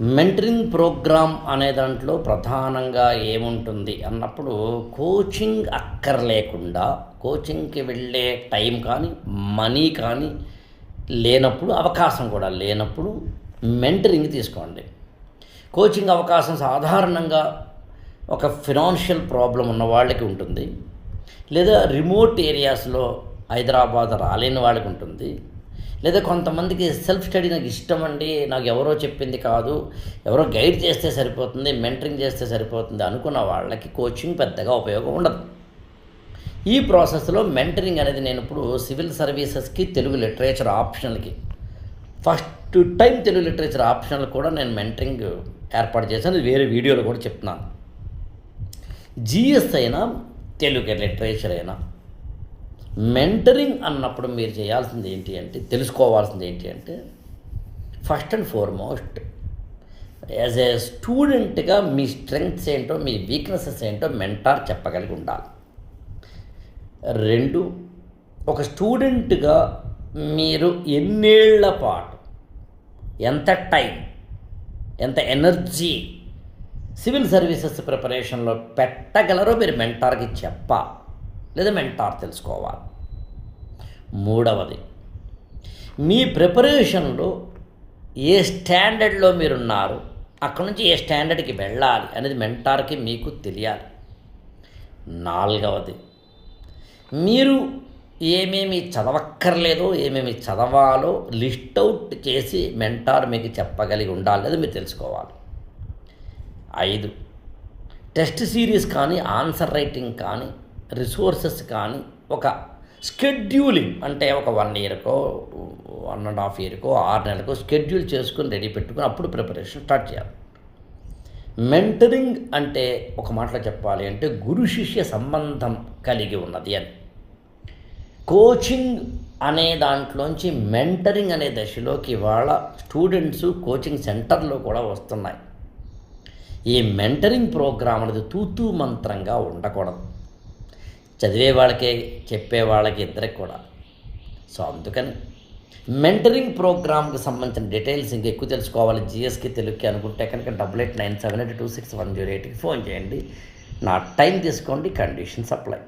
Mentoring programme అనే దాంట్లో ప్రధానంగా ఏముంటుంది అన్నప్పుడు కోచింగ్ అక్కర్లేకుండా కోచింగ్కి వెళ్ళే టైం కానీ మనీ కానీ లేనప్పుడు అవకాశం కూడా లేనప్పుడు మెంటరింగ్ తీసుకోండి. కోచింగ్ అవకాశం సాధారణంగా ఒక ఫినాన్షియల్ ప్రాబ్లం ఉన్న వాళ్ళకి ఉంటుంది, లేదా రిమోట్ ఏరియాస్లో హైదరాబాద్ రాలేని వాళ్ళకి ఉంటుంది, లేదా కొంతమందికి సెల్ఫ్ స్టడీ నాకు ఇష్టం అండి, నాకు ఎవరో చెప్పింది కాదు, ఎవరో గైడ్ చేస్తే సరిపోతుంది, మెంటరింగ్ చేస్తే సరిపోతుంది అనుకున్న వాళ్ళకి కోచింగ్ పెద్దగా ఉపయోగం ఉండదు. ఈ ప్రాసెస్లో మెంటరింగ్ అనేది నేను ఇప్పుడు సివిల్ సర్వీసెస్కి తెలుగు లిటరేచర్ ఆప్షనల్కి first time Telugu literature optional కూడా నేను మెంటరింగ్ ఏర్పాటు చేశాను. వేరే వీడియోలో కూడా చెప్తున్నాను. జిఎస్ అయినా తెలుగు లిటరేచర్ అయినా మెంటరింగ్ అన్నప్పుడు మీరు చేయాల్సింది ఏంటి అంటే, తెలుసుకోవాల్సింది ఏంటి అంటే, first and foremost as a స్టూడెంట్గా మీ స్ట్రెంగ్త్స్ ఏంటో, మీ వీక్నెసెస్ ఏంటో మెంటార్ చెప్పగలిగి ఉండాలి. 2, ఒక స్టూడెంట్గా మీరు ఎన్నేళ్ల పాటు ఎంత టైం, ఎంత ఎనర్జీ సివిల్ సర్వీసెస్ ప్రిపరేషన్లో పెట్టగలరో మీరు మెంటార్కి చెప్పాలి, లేదా మెంటార్ తెలుసుకోవాలి. 3వది, మీ ప్రిపరేషన్లో ఏ స్టాండర్డ్లో మీరున్నారు, అక్కడ నుంచి ఏ స్టాండర్డ్కి వెళ్ళాలి అనేది మెంటార్కి మీకు తెలియాలి. 4వది, మీరు ఏమేమి చదవక్కర్లేదో ఏమేమి చదవాలో లిస్ట్ అవుట్ చేసి మెంటార్ మీకు చెప్పగలిగి ఉండాలి, లేదా మీరు తెలుసుకోవాలి. 5, టెస్ట్ సిరీస్ కానీ ఆన్సర్ రైటింగ్ కానీ రిసోర్సెస్ కానీ ఒక స్కెడ్యూలింగ్ అంటే ఒక 1 ఇయర్కో 1.5 ఇయర్కో 6 నెలలకో స్కెడ్యూల్ చేసుకుని రెడీ పెట్టుకుని అప్పుడు ప్రిపరేషన్ స్టార్ట్ చేయాలి. మెంటరింగ్ అంటే ఒక మాటలో చెప్పాలి అంటే గురు శిష్య సంబంధం కలిగి ఉన్నది అని. కోచింగ్ అనే దాంట్లోంచి మెంటరింగ్ అనే దశలోకి ఇవాళ స్టూడెంట్స్ కోచింగ్ సెంటర్లో కూడా వస్తున్నాయి. ఈ మెంటరింగ్ ప్రోగ్రామ్ అనేది తూతూ మంత్రంగా ఉండకూడదు, చదివే వాళ్ళకే చెప్పే వాళ్ళకి ఇద్దరికి కూడా. సో అందుకని మెంటరింగ్ ప్రోగ్రామ్కి సంబంధించిన డీటెయిల్స్ ఇంకా ఎక్కువ తెలుసుకోవాలి జిఎస్కి తెలుగుకి అనుకుంటే కనుక 8897826108కి ఫోన్ చేయండి. నా టైం తీసుకోండి, కండిషన్స్ అప్లై.